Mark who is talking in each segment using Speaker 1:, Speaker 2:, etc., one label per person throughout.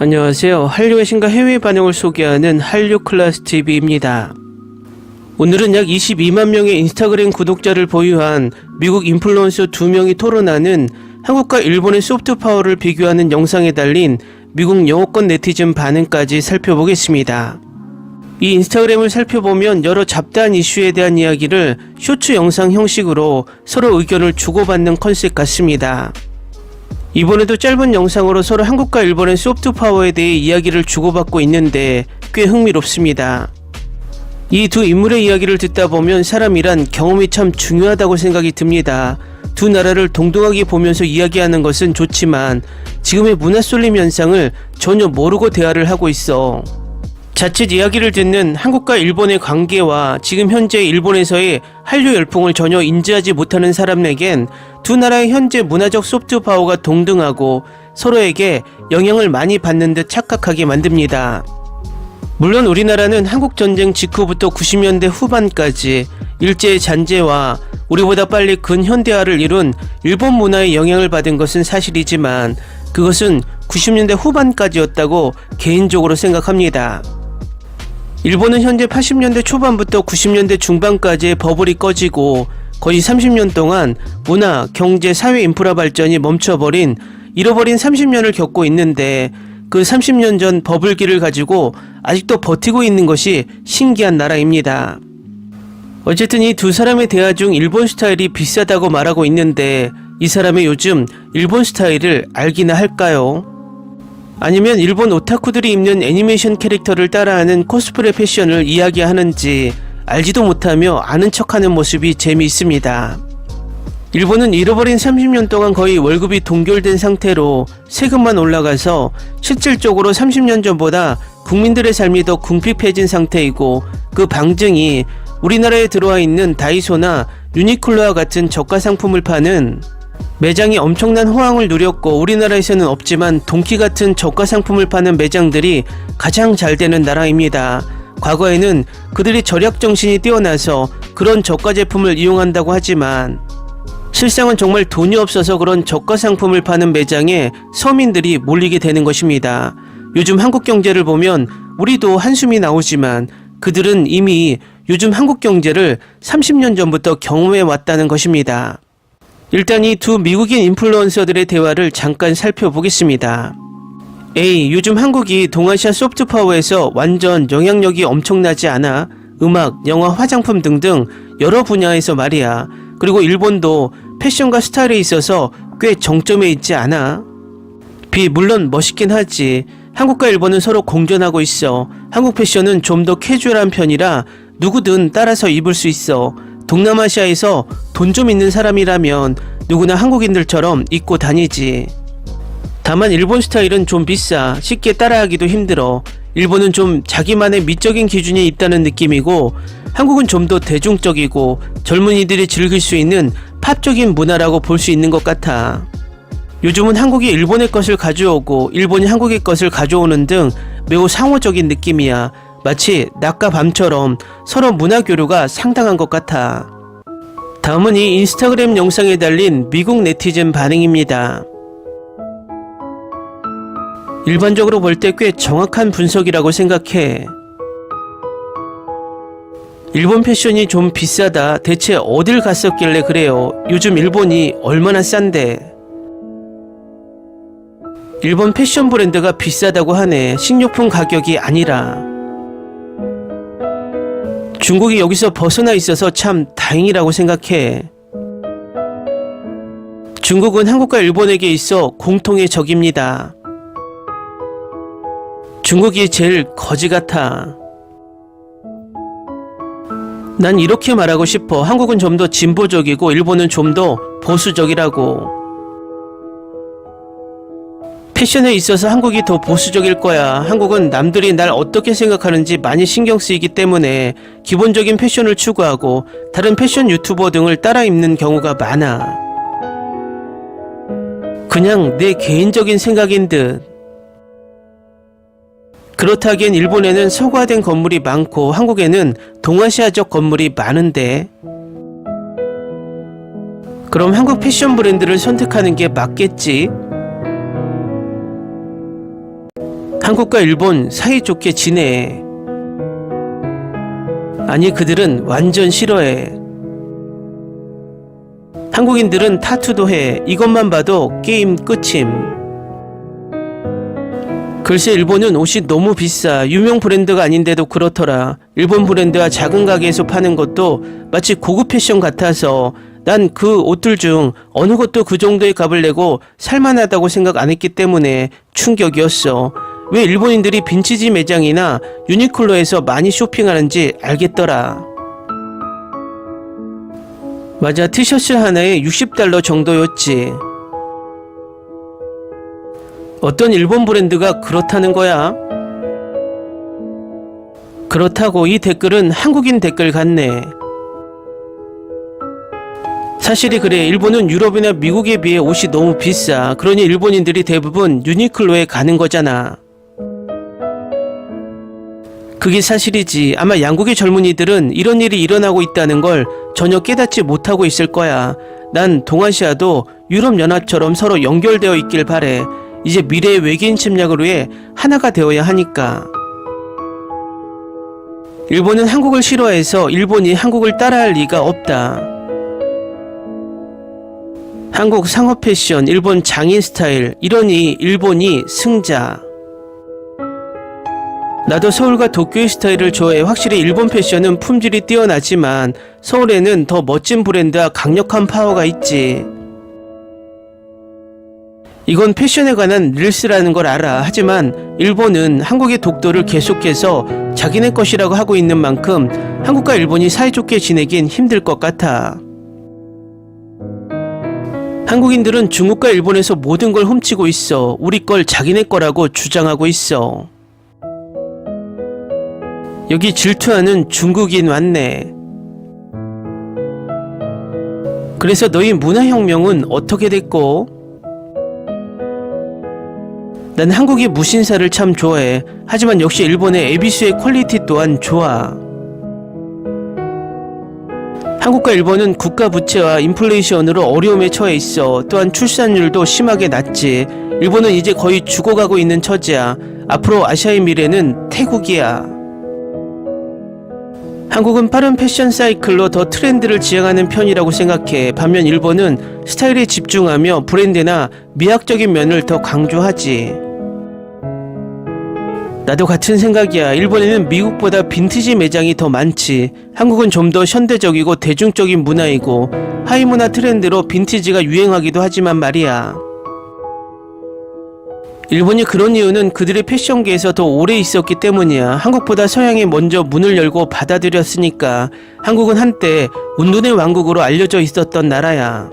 Speaker 1: 안녕하세요. 한류의 신과 해외 반응을 소개하는 한류클래스TV입니다. 오늘은 약 22만 명의 인스타그램 구독자를 보유한 미국 인플루언서 2명이 토론하는 한국과 일본의 소프트 파워를 비교하는 영상에 달린 미국 영어권 네티즌 반응까지 살펴보겠습니다. 이 인스타그램을 살펴보면 여러 잡다한 이슈에 대한 이야기를 쇼츠 영상 형식으로 서로 의견을 주고받는 컨셉 같습니다. 이번에도 짧은 영상으로 서로 한국과 일본의 소프트 파워에 대해 이야기를 주고받고 있는데 꽤 흥미롭습니다. 이 두 인물의 이야기를 듣다 보면 사람이란 경험이 참 중요하다고 생각이 듭니다. 두 나라를 동등하게 보면서 이야기하는 것은 좋지만 지금의 문화 쏠림 현상을 전혀 모르고 대화를 하고 있어. 자칫 이야기를 듣는 한국과 일본의 관계와 지금 현재 일본에서의 한류 열풍을 전혀 인지하지 못하는 사람에겐 두 나라의 현재 문화적 소프트 파워가 동등하고 서로에게 영향을 많이 받는 듯 착각하게 만듭니다. 물론 우리나라는 한국전쟁 직후부터 90년대 후반까지 일제의 잔재와 우리보다 빨리 근현대화를 이룬 일본 문화의 영향을 받은 것은 사실이지만 그것은 90년대 후반까지였다고 개인적으로 생각합니다. 일본은 현재 80년대 초반부터 90년대 중반까지의 버블이 꺼지고 거의 30년 동안 문화, 경제, 사회 인프라 발전이 멈춰버린 잃어버린 30년을 겪고 있는데 그 30년 전 버블기를 가지고 아직도 버티고 있는 것이 신기한 나라입니다. 어쨌든 이 두 사람의 대화 중 일본 스타일이 비싸다고 말하고 있는데 이 사람이 요즘 일본 스타일을 알기나 할까요? 아니면 일본 오타쿠들이 입는 애니메이션 캐릭터를 따라하는 코스프레 패션을 이야기하는지 알지도 못하며 아는 척하는 모습이 재미있습니다. 일본은 잃어버린 30년 동안 거의 월급이 동결된 상태로 세금만 올라가서 실질적으로 30년 전보다 국민들의 삶이 더 궁핍해진 상태이고 그 방증이 우리나라에 들어와 있는 다이소나 유니클로와 같은 저가 상품을 파는 매장이 엄청난 호황을 누렸고 우리나라에서는 없지만 돈키 같은 저가 상품을 파는 매장들이 가장 잘 되는 나라입니다. 과거에는 그들이 절약 정신이 뛰어나서 그런 저가 제품을 이용한다고 하지만 실상은 정말 돈이 없어서 그런 저가 상품을 파는 매장에 서민들이 몰리게 되는 것입니다. 요즘 한국 경제를 보면 우리도 한숨이 나오지만 그들은 이미 요즘 한국 경제를 30년 전부터 경험해 왔다는 것입니다. 일단 이 두 미국인 인플루언서들의 대화를 잠깐 살펴보겠습니다. A. 요즘 한국이 동아시아 소프트 파워에서 완전 영향력이 엄청나지 않아? 음악, 영화, 화장품 등등 여러 분야에서 말이야. 그리고 일본도 패션과 스타일에 있어서 꽤 정점에 있지 않아? B. 물론 멋있긴 하지. 한국과 일본은 서로 공존하고 있어. 한국 패션은 좀 더 캐주얼한 편이라 누구든 따라서 입을 수 있어. 동남아시아에서 돈 좀 있는 사람이라면 누구나 한국인들처럼 입고 다니지. 다만 일본 스타일은 좀 비싸. 쉽게 따라하기도 힘들어. 일본은 좀 자기만의 미적인 기준이 있다는 느낌이고 한국은 좀 더 대중적이고 젊은이들이 즐길 수 있는 팝적인 문화라고 볼 수 있는 것 같아. 요즘은 한국이 일본의 것을 가져오고 일본이 한국의 것을 가져오는 등 매우 상호적인 느낌이야. 마치 낮과 밤처럼 서로 문화 교류가 상당한 것 같아. 다음은 이 인스타그램 영상에 달린 미국 네티즌 반응입니다. 일반적으로 볼 때 꽤 정확한 분석이라고 생각해. 일본 패션이 좀 비싸다. 대체 어딜 갔었길래 그래요? 요즘 일본이 얼마나 싼데? 일본 패션 브랜드가 비싸다고 하네. 식료품 가격이 아니라. 중국이 여기서 벗어나 있어서 참 다행이라고 생각해. 중국은 한국과 일본에게 있어 공통의 적입니다. 중국이 제일 거지 같아. 난 이렇게 말하고 싶어. 한국은 좀 더 진보적이고 일본은 좀 더 보수적이라고. 패션에 있어서 한국이 더 보수적일 거야. 한국은 남들이 날 어떻게 생각하는지 많이 신경 쓰이기 때문에 기본적인 패션을 추구하고 다른 패션 유튜버 등을 따라 입는 경우가 많아. 그냥 내 개인적인 생각인 듯. 그렇다기엔 일본에는 서구화된 건물이 많고 한국에는 동아시아적 건물이 많은데 그럼 한국 패션 브랜드를 선택하는 게 맞겠지? 한국과 일본 사이좋게 지내. 아니, 그들은 완전 싫어해. 한국인들은 타투도 해. 이것만 봐도 게임 끝임. 글쎄, 일본은 옷이 너무 비싸. 유명 브랜드가 아닌데도 그렇더라. 일본 브랜드와 작은 가게에서 파는 것도 마치 고급 패션 같아서 난 그 옷들 중 어느 것도 그 정도의 값을 내고 살만하다고 생각 안 했기 때문에 충격이었어. 왜 일본인들이 빈티지 매장이나 유니클로에서 많이 쇼핑하는지 알겠더라. 맞아, 티셔츠 하나에 $60 정도였지. 어떤 일본 브랜드가 그렇다는 거야? 그렇다고 이 댓글은 한국인 댓글 같네. 사실이 그래. 일본은 유럽이나 미국에 비해 옷이 너무 비싸. 그러니 일본인들이 대부분 유니클로에 가는 거잖아. 그게 사실이지. 아마 양국의 젊은이들은 이런 일이 일어나고 있다는 걸 전혀 깨닫지 못하고 있을 거야. 난 동아시아도 유럽연합처럼 서로 연결되어 있길 바래. 이제 미래의 외계인 침략을 위해 하나가 되어야 하니까. 일본은 한국을 싫어해서 일본이 한국을 따라할 리가 없다. 한국 상업 패션, 일본 장인 스타일, 이러니 일본이 승자. 나도 서울과 도쿄의 스타일을 좋아해. 확실히 일본 패션은 품질이 뛰어나지만 서울에는 더 멋진 브랜드와 강력한 파워가 있지. 이건 패션에 관한 릴스라는 걸 알아. 하지만 일본은 한국의 독도를 계속해서 자기네 것이라고 하고 있는 만큼 한국과 일본이 사이좋게 지내긴 힘들 것 같아. 한국인들은 중국과 일본에서 모든 걸 훔치고 있어. 우리 걸 자기네 거라고 주장하고 있어. 여기 질투하는 중국인 왔네. 그래서 너희 문화혁명은 어떻게 됐고? 난 한국의 무신사를 참 좋아해. 하지만 역시 일본의 에비수의 퀄리티 또한 좋아. 한국과 일본은 국가 부채와 인플레이션으로 어려움에 처해 있어. 또한 출산율도 심하게 낮지. 일본은 이제 거의 죽어가고 있는 처지야. 앞으로 아시아의 미래는 태국이야. 한국은 빠른 패션 사이클로 더 트렌드를 지향하는 편이라고 생각해. 반면 일본은 스타일에 집중하며 브랜드나 미학적인 면을 더 강조하지. 나도 같은 생각이야. 일본에는 미국보다 빈티지 매장이 더 많지. 한국은 좀 더 현대적이고 대중적인 문화이고 하이문화 트렌드로 빈티지가 유행하기도 하지만 말이야. 일본이 그런 이유는 그들의 패션계에서 더 오래 있었기 때문이야. 한국보다 서양이 먼저 문을 열고 받아들였으니까. 한국은 한때 운둔의 왕국으로 알려져 있었던 나라야.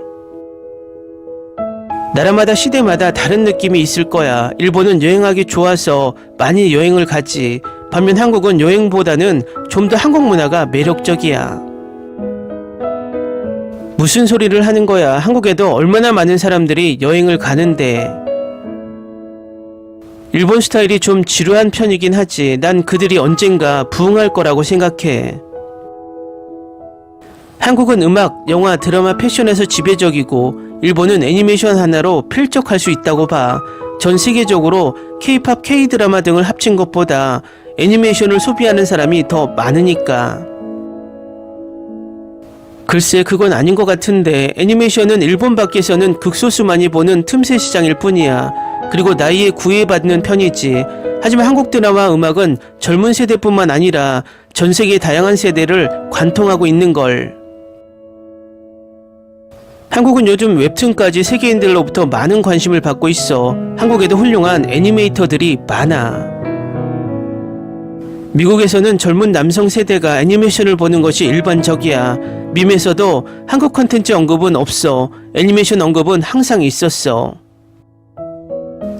Speaker 1: 나라마다 시대마다 다른 느낌이 있을 거야. 일본은 여행하기 좋아서 많이 여행을 가지. 반면 한국은 여행보다는 좀 더 한국 문화가 매력적이야. 무슨 소리를 하는 거야. 한국에도 얼마나 많은 사람들이 여행을 가는데. 일본 스타일이 좀 지루한 편이긴 하지. 난 그들이 언젠가 부흥할 거라고 생각해. 한국은 음악, 영화, 드라마, 패션에서 지배적이고 일본은 애니메이션 하나로 필적할 수 있다고 봐. 전 세계적으로 K-팝, K-드라마 등을 합친 것보다 애니메이션을 소비하는 사람이 더 많으니까. 글쎄, 그건 아닌 것 같은데. 애니메이션은 일본 밖에서는 극소수만이 보는 틈새 시장일 뿐이야. 그리고 나이에 구애받는 편이지. 하지만 한국 드라마 음악은 젊은 세대뿐만 아니라 전 세계 다양한 세대를 관통하고 있는걸. 한국은 요즘 웹툰까지 세계인들로부터 많은 관심을 받고 있어. 한국에도 훌륭한 애니메이터들이 많아. 미국에서는 젊은 남성 세대가 애니메이션을 보는 것이 일반적이야. 밈에서도 한국 콘텐츠 언급은 없어. 애니메이션 언급은 항상 있었어.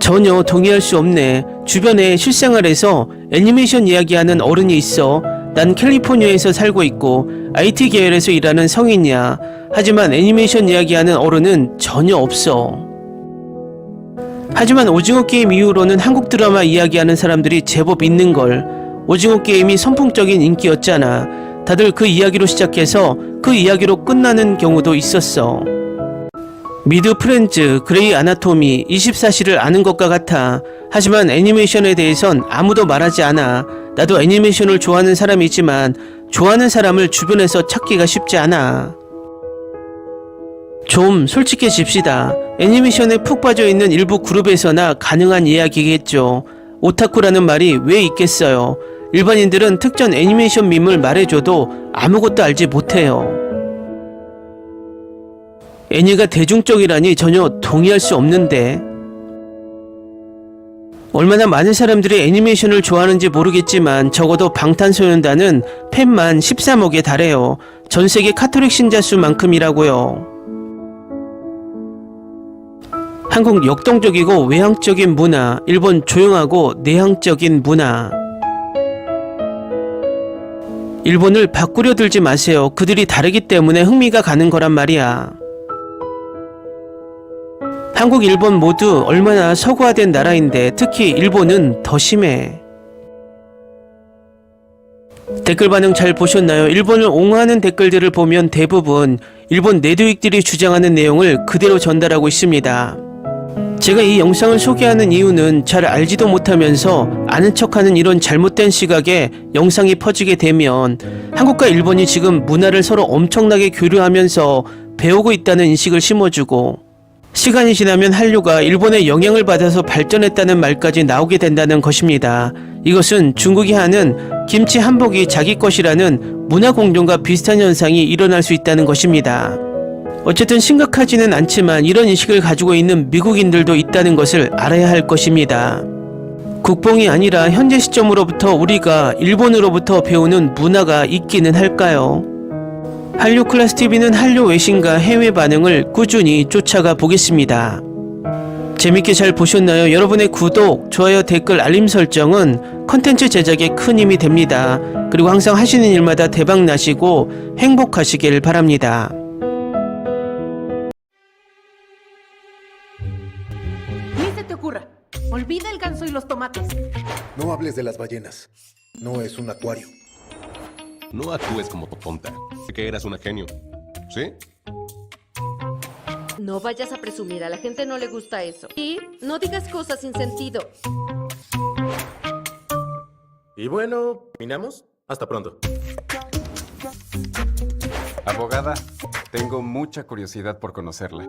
Speaker 1: 전혀 동의할 수 없네. 주변에 실생활에서 애니메이션 이야기하는 어른이 있어. 난 캘리포니아에서 살고 있고 IT 계열에서 일하는 성인이야. 하지만 애니메이션 이야기하는 어른은 전혀 없어. 하지만 오징어 게임 이후로는 한국 드라마 이야기하는 사람들이 제법 있는걸. 오징어 게임이 선풍적인 인기였잖아. 다들 그 이야기로 시작해서 그 이야기로 끝나는 경우도 있었어. 미드 프렌즈, 그레이 아나토미, 24시를 아는 것과 같아. 하지만 애니메이션에 대해선 아무도 말하지 않아. 나도 애니메이션을 좋아하는 사람이지만 좋아하는 사람을 주변에서 찾기가 쉽지 않아. 좀 솔직해집시다. 애니메이션에 푹 빠져있는 일부 그룹에서나 가능한 이야기겠죠. 오타쿠라는 말이 왜 있겠어요. 일반인들은 특정 애니메이션 밈을 말해줘도 아무것도 알지 못해요. 애니가 대중적이라니 전혀 동의할 수 없는데. 얼마나 많은 사람들이 애니메이션을 좋아하는지 모르겠지만 적어도 방탄소년단은 팬만 13억에 달해요. 전세계 카톨릭 신자 수만큼이라고요. 한국 역동적이고 외향적인 문화, 일본 조용하고 내향적인 문화. 일본을 바꾸려 들지 마세요. 그들이 다르기 때문에 흥미가 가는 거란 말이야. 한국, 일본 모두 얼마나 서구화된 나라인데 특히 일본은 더 심해. 댓글 반응 잘 보셨나요? 일본을 옹호하는 댓글들을 보면 대부분 일본 내두익들이 주장하는 내용을 그대로 전달하고 있습니다. 제가 이 영상을 소개하는 이유는 잘 알지도 못하면서 아는 척하는 이런 잘못된 시각에 영상이 퍼지게 되면 한국과 일본이 지금 문화를 서로 엄청나게 교류하면서 배우고 있다는 인식을 심어주고 시간이 지나면 한류가 일본의 영향을 받아서 발전했다는 말까지 나오게 된다는 것입니다. 이것은 중국이 하는 김치 한복이 자기 것이라는 문화 공존과 비슷한 현상이 일어날 수 있다는 것입니다. 어쨌든 심각하지는 않지만 이런 인식을 가지고 있는 미국인들도 있다는 것을 알아야 할 것입니다. 국뽕이 아니라 현재 시점으로부터 우리가 일본으로부터 배우는 문화가 있기는 할까요? 한류 클래스TV는 한류 외신과 해외 반응을 꾸준히 쫓아가 보겠습니다. 재밌게 잘 보셨나요? 여러분의 구독, 좋아요, 댓글, 알림 설정은 컨텐츠 제작에 큰 힘이 됩니다. 그리고 항상 하시는 일마다 대박 나시고 행복하시길 바랍니다.
Speaker 2: Ni se te ocurra. Olvida el ganso y los tomates.
Speaker 3: No hables de las ballenas. No es un acuario.
Speaker 4: No actúes como tonta. Que eras una genio. ¿Sí?
Speaker 5: No vayas a presumir, a la gente no le gusta eso. Y no digas cosas sin sentido.
Speaker 6: Y bueno, ¿terminamos? Hasta pronto.
Speaker 7: Abogada, tengo mucha curiosidad por conocerla.